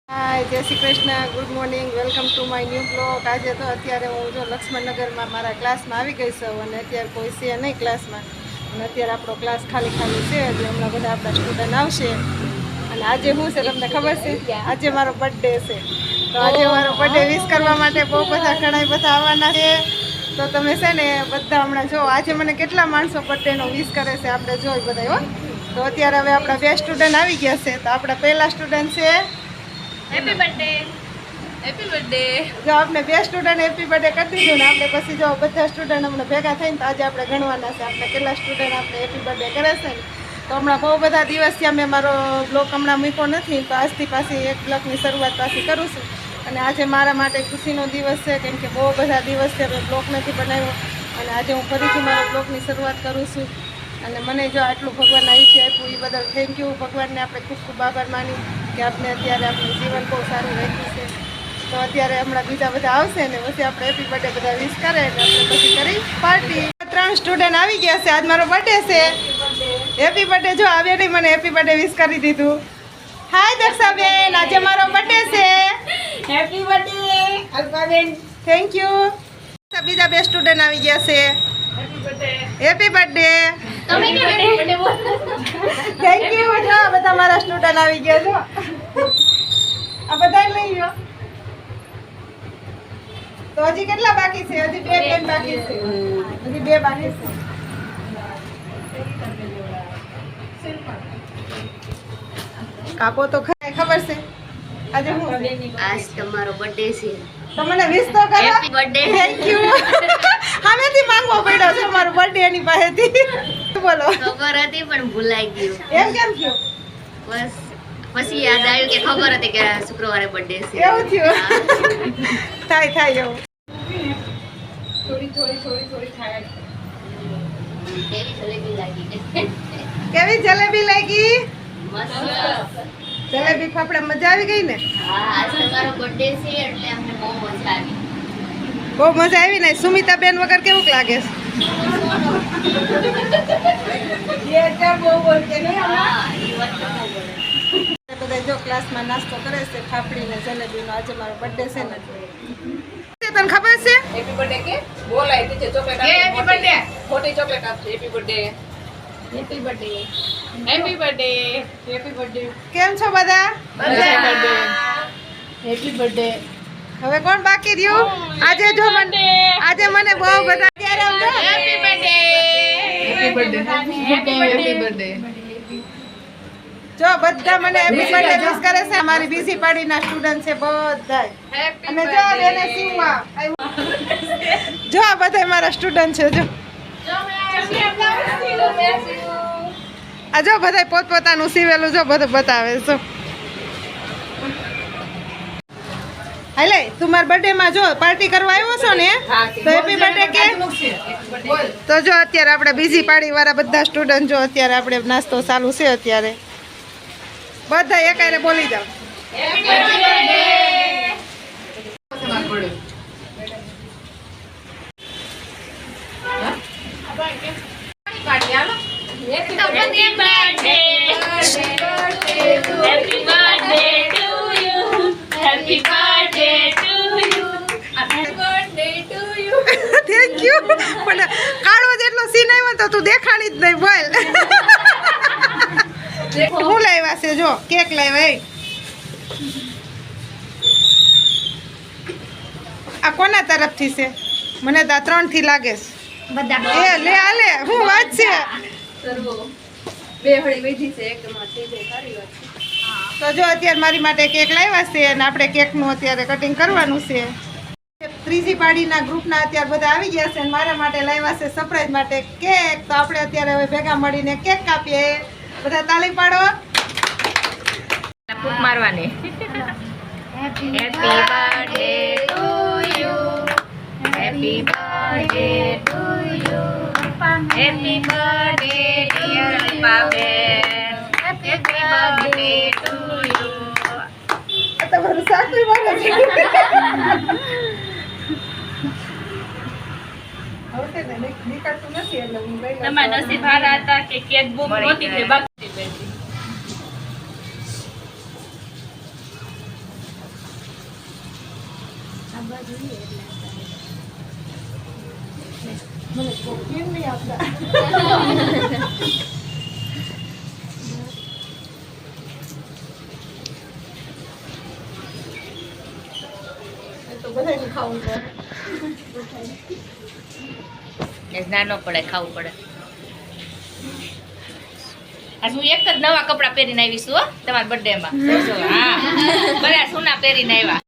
હાય, જય Shri Krishna, good morning, welcome to my new blog. આજે તો અત્યારે હું જો લક્ષ્મણનગરમાં મારા ક્લાસમાં આવી ગઈ છું અને અત્યારે કોઈ છે નહીં ક્લાસમાં અને અત્યારે આપણો ક્લાસ ખાલી છે. એટલે હમણાં બધા આપણા સ્ટુડન્ટ આવશે અને આજે શું છે તમને ખબર છે? આજે મારો બર્થડે છે. તો આજે મારો બર્થડે વિશ કરવા માટે બહુ બધા ઘણા બધા આવવાના છે. તો તમે છે ને બધા હમણાં જો આજે મને કેટલા માણસો બર્થડેનો વિશ કરે છે આપણે જોઈ બધા. હો તો અત્યારે હવે આપણા 2 સ્ટુડન્ટ આવી ગયા છે. તો આપણા પહેલા સ્ટુડન્ટ છે હેપી બર્થડે. Happy birthday. જો આપણે 2 સ્ટુડન્ટ હેપી બર્થડે કરી દીધું ને આપણે પછી જો બધા સ્ટુડન્ટ હમણાં ભેગા થઈને તો આજે આપણે ગણવાના છે આપણે કેટલા સ્ટુડન્ટ આપણે હેપી બર્થડે કરે છે ને. તો હમણાં બહુ બધા દિવસથી અમે મારો બ્લોગ હમણાં મૂક્યો નથી. તો આજથી પાછી એક બ્લોગની શરૂઆત પાછી કરું છું અને આજે મારા માટે ખુશીનો દિવસ છે કેમ કે બહુ બધા દિવસથી અમે બ્લોગ નથી બનાવ્યો અને આજે હું ફરીથી મારા બ્લોગની શરૂઆત કરું છું. અને મને જો આટલું ભગવાન આયુષ્ય આપ્યું એ બદલ થેન્ક યુ ભગવાનને આપણે ખૂબ ખૂબ આભાર માની કે આપણે અત્યારે આપણું જીવન બહુ સારું રાખ્યું છે. તો અત્યારે હમણાં બીજા બધા આવશે ને પછી આપણે હેપી બર્થડે બધા વિશ કરે એટલે આપણે પછી કરી પાર્ટી. 3 સ્ટુડન્ટ આવી ગયા છે. આજ મારો બર્થડે છે. Happy birthday. જો આવ્યા મને હેપી બર્થડે વિશ કરી દીધું. હાય દક્ષાબેન, આજે મારો બર્થડે છે. Happy birthday Alpaben. Thank you. બીજા 2 સ્ટુડન્ટ આવી ગયા છે. Happy birthday. તમે કે હેપી બર્થડે બોલ. Thank you. જો બધા મારા સ્ટુડન્ટ આવી ગયા છો. આ બધા લઈ લો. તો હજી કેટલા બાકી છે? હજી 2 ટાઈમ બાકી છે. હજી 2 બાકી છે. કાકો તો ખબર છે આજે હું આજ તમારો બર્થડે છે. તો મને વિશ તો કરો. Happy birthday. Thank you. હમેથી માંગવો પડ્યો છે મારો બર્થડે એની પાસેથી. બોલો. ખબર હતી પણ ભૂલાઈ ગયું. એમ કેમ થયું? બસ પછી યાદ આવ્યું કે ખબર હતી કે શુક્રવારે બર્થડે છે. એવું થયું? હા. થાય એવું. થોડી થાય. કેવી જલેબી લાગી. કેવી જલેબી લાગી? મસ્ત. જલેબી ફાફડા મજા આવી ગઈ ને? હા, આજ તમારો બર્થડે છે એટલે અમને બહુ મજા આવી. બહુ મજા આવી ને. સુમિતા બેન વગર કેવું લાગે છે? હા, એ વાત તો બહુ બોલે. બધા જો ક્લાસમાં નાસ્તો કરે છે ફાફડી ને જલેબીનો. આજે મારો બર્થડે છે ને. તને ખબર છે? હેપી બર્થડે કે બોલાય છે ચોકલેટ આપે. Happy birthday. મોટી ચોકલેટ આપશે. Happy birthday. Happy birthday. Happy birthday. Happy birthday. કેમ છો બધા? Happy birthday. હવે કોણ બાકી રહ્યું? આજે જો મને બહુ બધા અત્યારે આમ જો. Happy birthday. Happy birthday. Happy birthday. જો બધા મને હેપી બર્થડે વિશ કરે છે. અમારી બીસી પાડીના સ્ટુડન્ટ છે બધાય. અને જો એને સીવવા જો આ બધા મારા સ્ટુડન્ટ છે. જો આ જો બધા પોતપોતાનું સીવેલું જો બધું બતાવે છે. હાલે તું મારા બર્થડે માં જો પાર્ટી કરવા આવ્યો છો ને તો હેપી બર્થડે કે. તો જો અત્યારે આપણે બીજી પાડી વાળા બધા સ્ટુડન્ટ જો અત્યારે આપણે નાસ્તો ચાલુ છે અત્યારે બધા એકારે બોલી જાવ. Thank you. પણ કાળો જેટલો સીન આવ્યો તો તું દેખાણી જ નહીં. બોલ હું લાવ્યા છે? જો કેક લાવ્યા. આ કોના તરફથી છે? મને તો 3 થી લાગે છે. બધા એ લે આ લે હું વાત છે. તો જો અત્યારે મારી માટે કેક લાવ્યા છે અને આપણે કેકનું અત્યારે કટિંગ કરવાનું છે. ત્રીજી પાડીના ગ્રુપના અત્યારે બધા આવી ગયા છે અને મારા માટે લાવ્યા છે સરપ્રાઈઝ માટે કેક. તો આપણે અત્યારે હવે ભેગા મળીને કેક કાપીએ. બધા તાળી પાડો. ફૂંક મારવાની. Happy birthday to you. Happy birthday to you. Happy birthday dear Alpaben. Happy birthday to you. તમારું સાકરી બને છે. હવે તે નીકળતું નથી એટલે હું લઈ લઉં. તમારા નસીબ હારા હતા કે કેક બુક નહોતી કે બાકી મને કોફી નહીં આપતા. એ તો બધાને ખાવું પડે. નાનો પડે ખાવું પડે. આજ હું એક જ નવા કપડાં પહેરીને આવીશું હો તમારા બર્થડે માં. હા બધા સોના પહેરીને આવ્યા.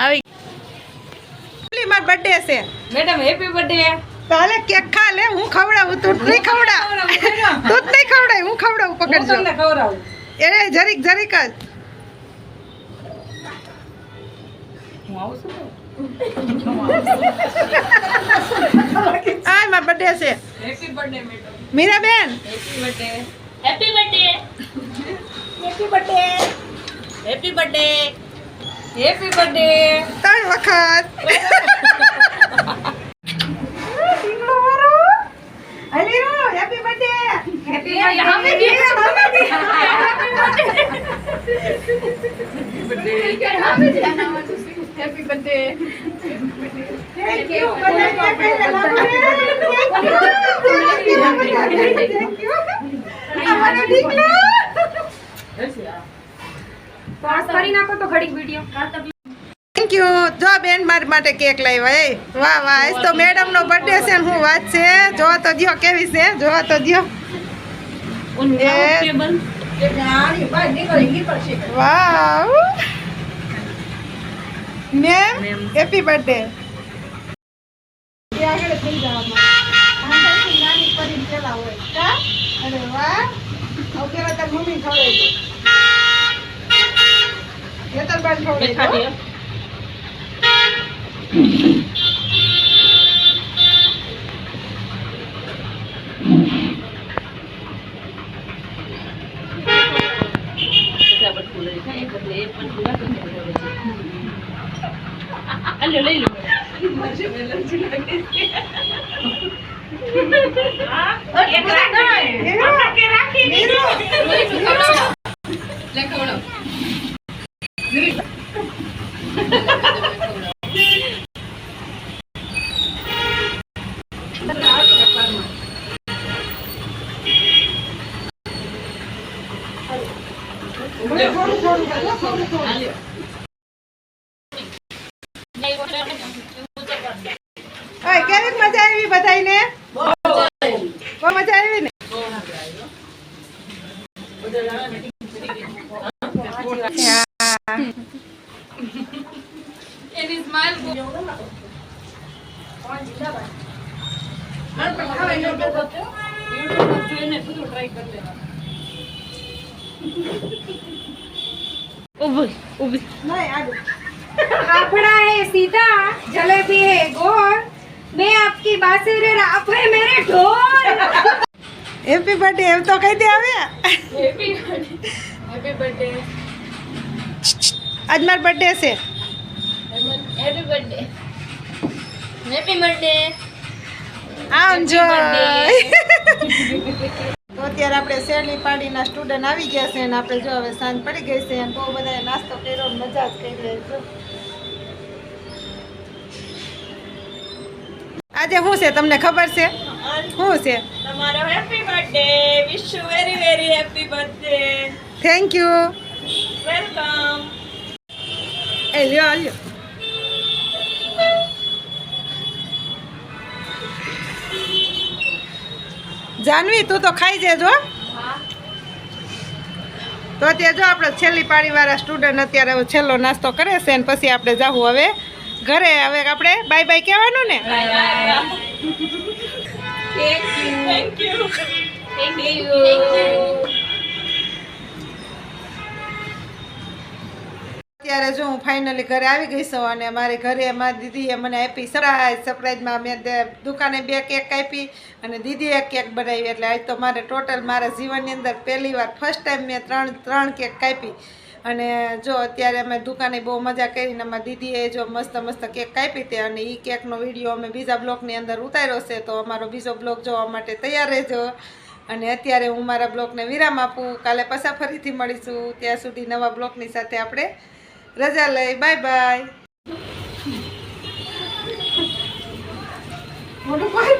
આવી મારો બર્થડે છે મેડમ હેપી બર્થડે. તાલે કેક ખા લે, હું ખવડાવું, તું જ નહીં ખવડાવ. તું જ નહીં ખવડાય, હું ખવડાવું. પકડજો. ખવડાવું. એ જરીક જરીક જ. હું આવું છું. આ મારો બર્થડે છે. Happy birthday madam. Meeraben happy birthday. Happy birthday. Happy birthday. Happy birthday. Happy birthday. 3 વખત. ઢીંગલો વાળો. હાલી રો, happy birthday. Happy birthday. Happy birthday. Thank you. બધાને કહીને લાવો. Thank you. અમારો ઢીંગલો. પાસ કરી નાખો તો ઘડીક વિડિયો. Thank you. જો બેન મારી માટે કેક લાવ્યા. એ વાહ વાહ, આજ તો મેડમ નો બર્થડે છે ને હું વાત છે. જોવા તો દ્યો કેવી છે, જોવા તો દ્યો. વાવ મેમ, હેપી બર્થડે. આગળ થઈ જવામાં નાની પરી પેલા હોય કા. અરે વાહ, હવે પેલા તાર મમ્મી ખવડાવી દે. હેતલબાન ખવડાવી દો. કેવી મજા આવી બધાને? બહુ મજા આવી ને? એની સ્માઈલ નહીં આગળ. फाफड़ा है सीधा, जलेबी है गोल, मैं आपकी बांसुरी आप है मेरे ढोल. હેપી બર્થડે એમ તો કહી દે હવે. Happy birthday. Happy birthday. આજ મારો બર્થડે છે. Happy birthday. Happy birthday. આમ જો તો અત્યારે આપણે શેરલી પાડીના સ્ટુડન્ટ આવી ગયા છે અને આપણે જો હવે સાંજ પડી ગઈ છે અને બહુ બધાએ નાસ્તો કર્યો ને મજા જ કરી રહી છે. આજે શું છે તમને ખબર છે? શું છે? તમારો happy birthday. Wish you very very happy birthday. Thank you. Welcome. એ લ્યો લ્યો. જાનવી તું તો ખાઈ જજો. તો અત્યારે જો આપણે છેલ્લી પાડીવાળા સ્ટુડન્ટ અત્યારે હવે છેલ્લો નાસ્તો કરે છે અને પછી આપણે જાવું હવે ઘરે. હવે આપણે બાય બાય કહેવાનું ને? Thank you. Thank you. અત્યારે જો હું ફાઇનલી ઘરે આવી ગઈ છું અને મારી ઘરે મારી દીદીએ મને આપી સરપ્રાઈઝમાં મેં દુકાને 2 કેક આપી અને દીદીએ એક કેક બનાવી. એટલે આજ તો મારે ટોટલ મારા જીવનની અંદર પહેલી વાર ફર્સ્ટ ટાઈમ મેં ત્રણ કેક કાપી. અને જો અત્યારે અમે દુકાને બહુ મજા કરીને અમારી દીદીએ જો મસ્ત મસ્ત કેક કાપી તે અને એ કેકનો વિડીયો અમે બીજા બ્લોગની અંદર ઉતાર્યો છે. તો અમારો બીજો બ્લોગ જોવા માટે તૈયાર રહેજો. અને અત્યારે હું મારા બ્લોગને વિરામ આપું. કાલે પાછા ફરીથી મળીશું. ત્યાં સુધી નવા બ્લોગની સાથે આપણે રજા લઈ. Bye bye. મોટું કોઈ